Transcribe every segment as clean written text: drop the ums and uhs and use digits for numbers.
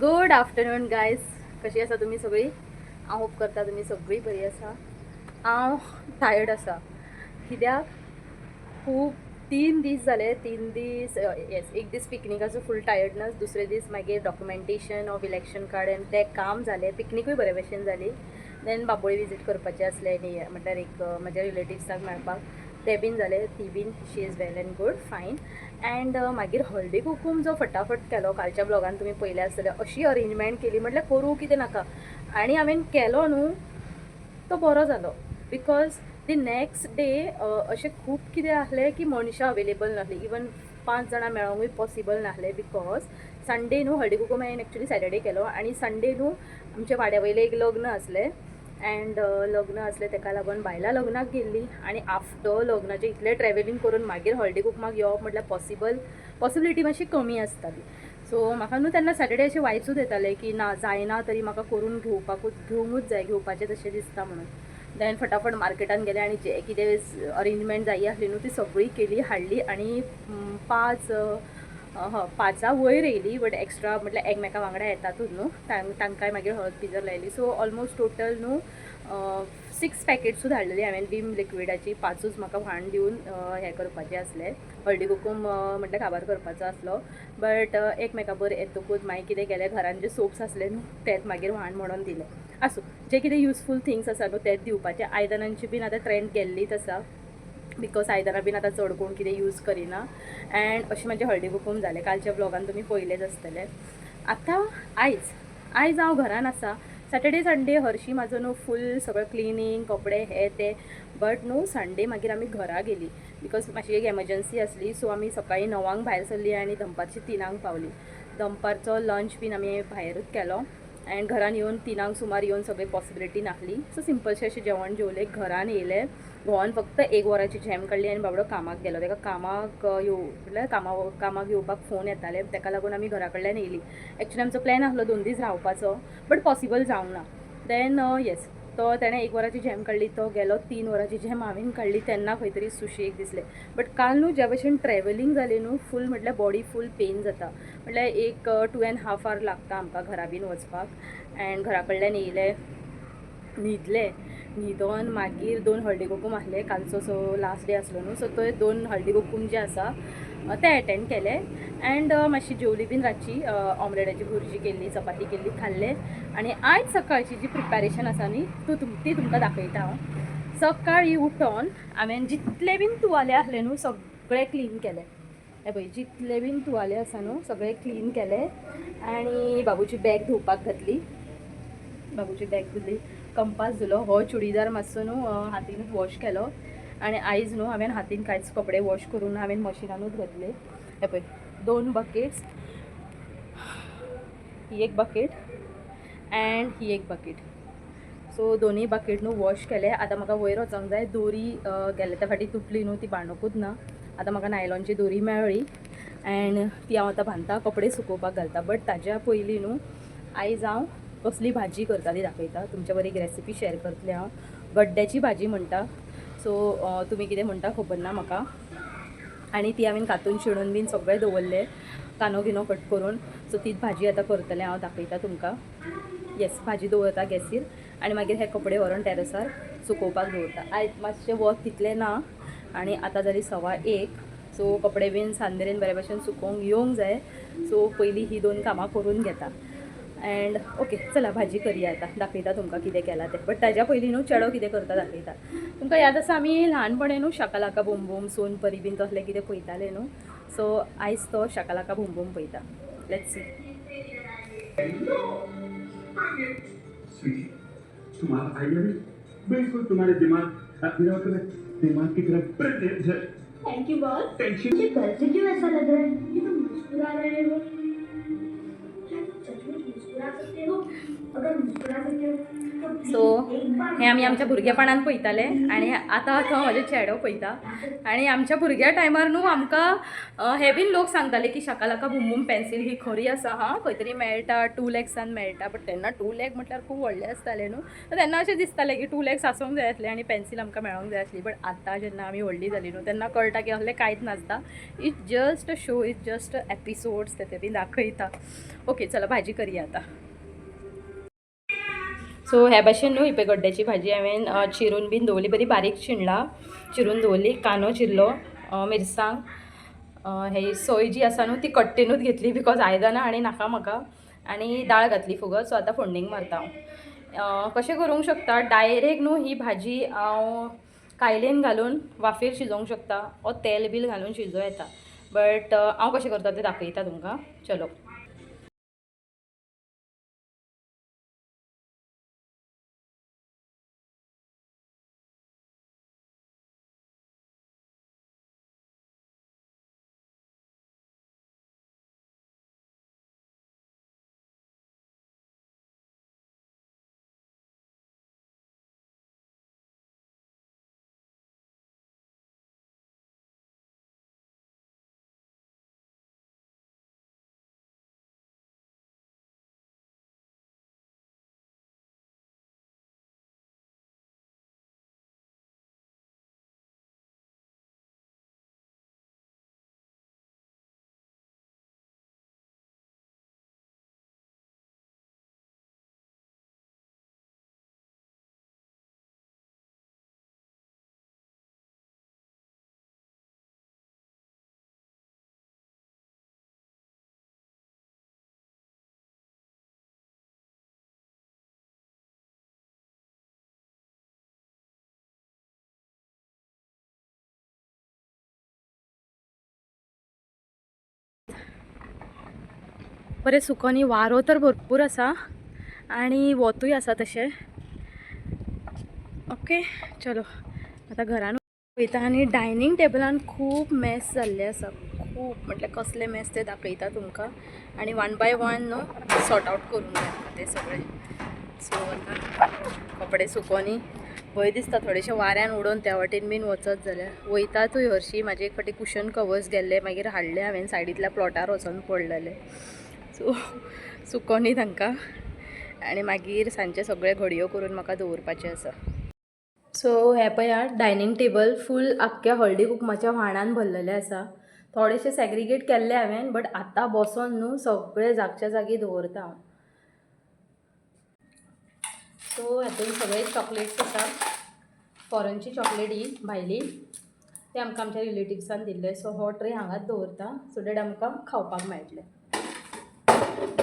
Good afternoon guys. कशी आसा तुमी सगळीं? हांव होप करता तुमी सगळीं बरी आसा. हांव टायर्ड आसा कित्याक खूब 3 दीस जाले. 3 दीस येस, एक दीस पिकनिकाचो फूल टायर्डनस, दुसरे दीस मागीर documentation of election card end तें काम जालें. पिकनिकूय बरे भशेन जाली. देन बाबोळी विजीट करपाचें आसलें न्ही, म्हटल्यार एक म्हज्या रिलेटिव्सांक मेळपाक. तें बीन जालें. ती बीन she is well and good fine. And मागीर हळदी कुकूम जो फटाफट केलो, कालच्या ब्लॉगान तुमी पयलें आसतलें, अशी अरेंजमेंट केली म्हटल्यार करूं कितें नाका. आनी हांवें केलो न्हू तो बरो जालो. बिकॉज दी नॅक्स्ट डे अशें खूब कितें आसलें की मनशां अवेलेबल नासलीं. इवन 5 जाणां मेळोंकूय पॉसिबल नासलें. बिकॉज संडे न्हू हळदी कुकूम हांवें एक्चुली सॅटर्डे केलो आनी संडे न्हू आमच्या वाड्या वयलें एक लग्न आसलें. एंड लग्न आसलें ताका लागून बायलां लग्नाक गेल्लीं आनी आफ्टर लग्नाचें इतलें ट्रॅव्हलिंग करून मागीर हळदी कुकमाक येवप म्हटल्यार पॉसिबिलिटी मातशी कमी आसताली. सो म्हाका न्हू तेन्ना सॅटर्डे अशें वायसूच येतालें की ना जायना तरी म्हाका करून घेवंकूच जाय, घेवपाचें तशें दिसता म्हणून. देन फटाफट मार्केटान गेलें आनी जे कितें अरेंजमेंट जायी आसली न्हू ती सगळी केली, हाडली आनी 5 वयर येयली. बट एक्स्ट्रा म्हटल्यार एकमेका वांगडा येतातूच न्हू, तांकांय मागीर हळद पिजर लायली. सो ऑलमोस्ट टोटल न्हू 6 पॅकेट्सूच हाडलेली हांवें विम लिक्विडाची. 5च म्हाका व्हाण दिवन हें करपाचें आसलें, हळदी कुकूम म्हटल्यार काबार करपाचो आसलो. बट एकमेका बरें येतकूच मागीर कितें केलें, घरान जे सोप्स आसले न्हू तेच मागीर व्हाण म्हणून दिले. आसूं, जे कितें युजफूल थिंग्स आसा न्हू तेच दिवपाचें. आयदनांची बीन आतां ट्रेंड गेल्लीच आसा, बिकॉज आयदनां बीन आतां चड कोण कितें यूज करिना. एंड अशें म्हाजें हळदी कुकूम जालें. कालच्या ब्लॉगान तुमी पयलेंच आसतलें. आतां आयज हांव घरान आसा. सॅटर्डे संडे हरशीं म्हाजो न्हू फूल सगळें क्लिनींग, कपडे हे ते. बट न्हू संडे मागीर आमी घरा गेलीं बिकॉज मातशी एक एमर्जन्सी आसली. सो आमी सकाळीं 9 भायर सरलीं आनी दनपारची 3 पावलीं. दनपारचो लंच बीन आमी भायरूच केलो. एंड घरान येवन 3 सुमार येवन सगळी पॉसिबिलिटी नासली. सो सिंपलशें अशें जेवण जेवलें. घरान येयलें, घोवान फक्त 1 वराची झॅम काडली आनी बाबडो कामाक गेलो. ताका म्हटल्यार कामाक येवपाक फोन येताले, ताका लागून आमी घरा कडल्यान येयलीं. एक्चुली आमचो प्लॅन आसलो 2 दीस रावपाचो, बट पॉसिबल जावंक ना. देन येस, तो ताणें 1 वराची झॅम काडली, तो गेलो. 3 वराची झॅम हांवें काडली. तेन्ना खंय तरी सुशेग दिसलें. बट काल न्हू ज्या भशेन ट्रॅव्हलिंग जालें न्हू फूल म्हटल्यार बॉडी फूल पेन जाता. म्हटल्यार एक 2.5 hour लागता आमकां घरा बीन वचपाक. एंड घरा कडल्यान येयलें, न्हिदोन मागीर 2 हळदी कुकूम आसले कालचो. सो लास्ट डे आसलो न्हू, सो ते 2 हळदी कुकूम जे आसा ते अटेंड केले. एंड मातशी जेवली बीन रातची. ऑमलेटाची भुर्जी केल्ली, चपाती केल्ली, खाल्लें. आनी आयज सकाळची जी प्रिपॅरेशन आसा न्ही ती तुमकां दाखयता हांव. सकाळीं उठोन हांवें जितले बीन तुवाले आसले न्हू सगळे क्लीन केले. हे पळय, जितले बीन तुवाले आसा न्हू सगळे क्लीन केले. आनी बाबूची बॅग धुवपाक घातली. कंपास धुलो. हो चुडीदार मातसो न्हू हातीनूच वॉश केलो. आनी आयज न्हू हांवें हातीन कांयच कपडे वॉश करून हांवें मशिनानूच घातले. हे पळय 2 बकेट्स, ही एक बकेट एंड ही एक बकेट. सो दोनूय बकेट न्हू वॉश केले. आतां म्हाका वयर वचोंक जाय. दोरी गेले त्या फाटी तुटली न्हू, ती बांदूंकूच ना. आतां म्हाका नायलॉनची दोरी मेळ्ळी एंड ती हांव आतां बांदता, कपडे सुकोवपाक घालता. बट ताज्या पयलीं न्हू आयज हांव कसली भाजी करता ती दाखयता. तुमच्या बरी एक रेसिपी शेअर करतलें हांव. गड्ड्याची भाजी म्हणटा. सो तुमी कितें म्हणटा खबर ना म्हाका. आनी ती हांवें कातून शिणून बीन सगळें दवरलें, कानो गिनो कट करून. सो तीच भाजी आतां करतलें हांव, दाखयता तुमकां. येस, भाजी दवरता गॅसीर आनी मागीर हे कपडे व्हरून टॅरसार सुकोवपाक दवरता. आयज मातशें वत तितलें ना आनी आतां जाली 1:15. सो कपडे बीन सांजमेरेन बरे भशेन सुकोवंक येवंक जाय. सो पयलीं ही 2 कामां करून घेता. एंड ओके, चला भाजी करुया आतां. दाखयता तुमकां कितें केलां तें. बट ताज्या पयलीं न्हू चेडो कितें करता दाखयता. तुमकां याद आसा आमी ल्हानपणी न्हू Shakalaka boom boom, Sonpari bin तसलें कितें पळयताले न्हू. सो आयज तो शाकालाका बूम बूम पळयता. Let's see. तुम्हारा आइडिया भी बिल्कुल तुम्हारे दिमाग की तरफ ब्रिलियंट है। Thank you boss. टेंशन मुझे कल से क्यों ऐसा लग रहा है कि तुम मुस्कुरा रहे हो? क्या तुम सच में मुस्कुरा सकते हो? अगर मुस्कुरा सकते हो तो सो हे आमी आमच्या भुरगेपणान पळयताले आनी आतां तो म्हाजे चेडो पळयता. आनी आमच्या भुरग्या टायमार न्हू आमकां हे बीन लोक सांगताले की शाकालाका बुम बुम पेन्सील ही खरी आसा हां, खंय तरी मेळटा 2 लॅक्सान मेळटा. बट तेन्ना 2 लॅक म्हटल्यार खूब व्हडलें आसतालें न्हू. सो तेन्ना अशें दिसतालें की 2 लॅक्स आसूंक जाय आसलें आनी पेन्सील आमकां मेळोंक जाय आसली. बट आतां जेन्ना आमी व्हडलीं जालीं न्हू तेन्ना कळटा की असलें कांयच नासता. It's just a show, it's just episodes ते बी दाखयता. ओके चला भाजी करया आतां. सो ह्या भाशेन न्हू हिपे गड्ड्याची भाजी हांवें चिरून बीन दवरली, बरी बारीक चिरून दवरली. कांदो चिरलो, मिरसांग, हे सोय जी आसा न्हू ती कट्टेनूच घेतली बिकॉज आयदनां आनी नाका म्हाका. आनी दाळ घातली फुगत. सो आतां फोडणीक मारता हांव. कशें करूंक शकता डायरेक्ट न्हू ही भाजी हांव कायलेन घालून वाफेर शिजोवंक शकता ओ तेल बील घालून शिजोवं येता. बट हांव कशें करता तें दाखयता तुमकां. चलो. बरें सुकोनी वारो तर भरपूर आसा आनी वतूय आसा तशें. ओके चलो आतां घरान वयता. आनी डायनींग टेबलान खूब मॅस जाल्लें आसा, खूब म्हटल्यार कसलें मॅस तें दाखयता तुमकां. आनी 1 बाय 1 न्हू सॉर्ट आवट करूंक जाय आमकां तें सगळें. सो आतां कपडे सुकोनी भंय दिसता थोडेशें वाऱ्यान उडोवन त्या वाटेन बीन वचत जाल्यार. वयतातूय हरशीं. म्हाजे एक फावटी कुशन कवर्स गेल्ले मागीर हाडले हांवें सायडींतल्या प्लॉटार वचोन पडलेले. सो सुकोनी तांकां आनी मागीर सांजचे सगळे घडयो करून म्हाका दवरपाचें आसा. सो हे पळयात डायनींग टेबल फूल आख्ख्या हळदी कुकुमाच्या व्हाणान भरलेलें आसा. थोडेशें सॅग्रिगेट केल्लें हांवें बट आतां बसोन न्हू सगळे जागच्या जागी दवरता हांव. सो हातूंत सगळे चॉकलेट्स आसा. फॉरेनची चॉकलेट ही भायली ते आमकां आमच्या रिलेटिव्हसान दिल्ले. सो हो ट्रे हांगाच दवरता सो दॅट आमकां खावपाक मेळटलें.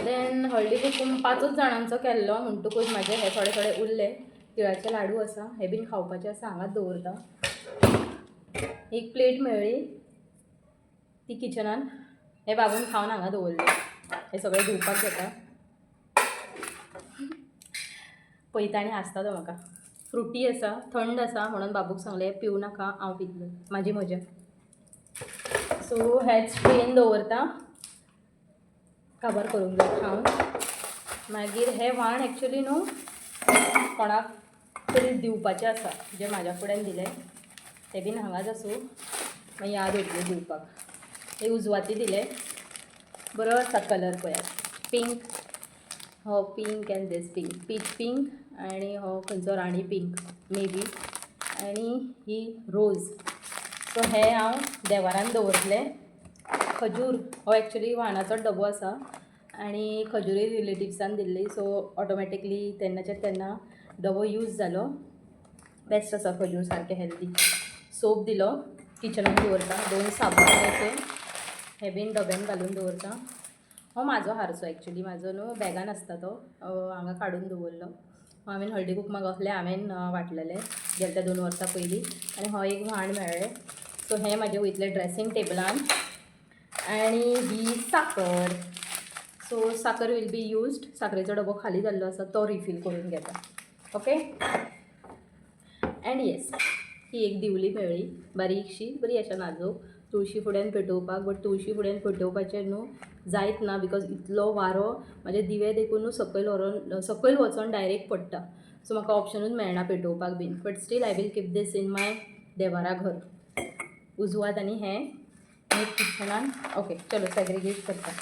देन हळदी कुकूम 5 जाणांचो केल्लो म्हणटकूच म्हाजे हे थोडे थोडे उरले. तिळाचे लाडू आसा, हे बीन खावपाचे आसा, हांगाच दवरता. एक प्लेट मेळ्ळी ती किचनान, हे बाबून खावन हांगा दवरले. हे सगळे धुवपाक जाता. पळयता आनी हांसता तो म्हाका. फ्रुटी आसा, थंड आसा म्हणून बाबूक सांगलें पिवं नाका, हांव पितलें, म्हाजी मजा. सो हेच ट्रेन दवरता, काबार करूंक जाय खावन. मागीर हे व्हाण एक्चुली न्हू कोणाक तरी दिवपाचें आसा, जें म्हाज्या फुड्यान दिलें तें बीन हांगाच आसूं. मागीर याद येतली दिवपाक. हे उजवाती दिले, बरो आसा कलर पळयात. पिंक, हो pink and this pink, peach pink आनी हो खंयचो राणी पिंक मे बी, आनी ही रोज. सो हे हांव देवारान दवरलें. खजूर हो एक्चुली व्हाणाचो डबो आसा आनी खजुरी रिलेटिव्हसान दिल्ली. सो ऑटोमॅटिकली तेन्नाच्या तेन्ना डबो यूज जालो. बेस्ट आसा खजूर, सारकें हेल्दी. सोप दिलो, किचनान दवरता. 2 साबणाचे हे बीन डब्यान घालून दवरता. हो म्हाजो हारसो एक्चुली, म्हाजो न्हू बॅगान आसता तो, हांगा काडून दवरलो. हांवें हळदी कुकुमाक असलें हांवें वांटलेलें गेल्या त्या 2 वर्सां पयलीं. आनी हो एक व्हाण मेळ्ळें. सो हें म्हाजें वयतलें ड्रेसींग टेबलान. आनी ही साकर. सो साकर वील बी यूज्ड. साकरेचो डबो खाली जाल्लो आसा तो रिफील करून घेता. ओके. एंड येस, ही एक दिवली मेळ्ळी बारीकशी, बरी अशा नाजूक, तुळशी फुड्यान पेटोवपाक. बट तुळशी फुड्यान पेटोवपाचें न्हू जायत ना बिकॉज इतलो वारो म्हाजे दिवे देखून न्हू सकयल व्हरोन सकयल वचोन डायरेक्ट पडटा. सो म्हाका ऑप्शनूच मेळना पेटोवपाक bin, but still I will keep this in my देवारा घर उजवात आनी हें किचनान. ओके चलो सेग्रिगेट करता.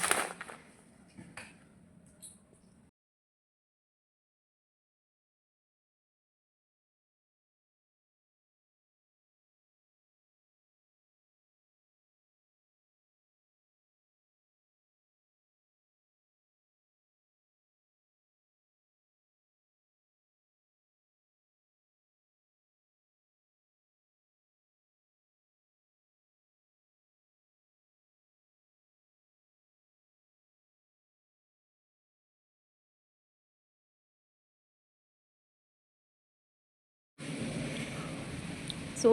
सो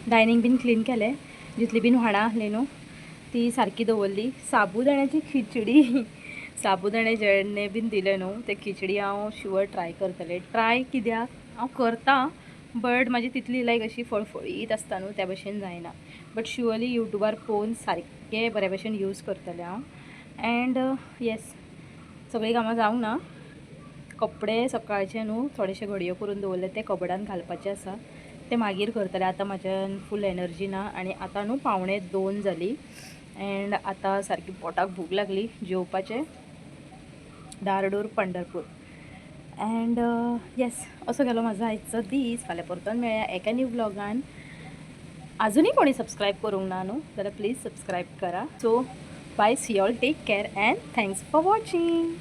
डायनींग बीन क्लीन केलें, जितली बीन व्हाणां आहली न्हू ती सारकी दवरली. साबुदाण्याची खिचडी साबुदाणे जेणे बीन दिले न्हू ते खिचडी हांव शुअर ट्राय करतलें. ट्राय कित्याक हांव करतां बट म्हाजी तितली लायक अशी फळफळीत आसता न्हू त्या भशेन जायना. बट शुअरली यूट्यूबार पळोवन सारकें बऱ्या भशेन यूज करतलें हांव. अँड येस, सगळीं कामां जावंक ना. कपडे सकाळचे न्हू थोडेशे घडयो करून दवरले, ते कबडान घालपाचे आसा, ते मागीर करतले. आतां म्हाज्यान फूल एनर्जी ना आनी आतां न्हू 1:45 जाली अँड आतां सारकी पोटाक भूक लागली, जेवपाचें. दारडोर पंढरपूर. अँड येस, असो गेलो म्हाजो आयचो दीस. फाल्यां परतून मेळया एका न्यू व्लॉगान. अजूनही कोणी सबस्क्राईब करूंक ना न्हू जाल्यार प्लीज सबस्क्राईब करा. So bye, see all, take care and thanks for watching.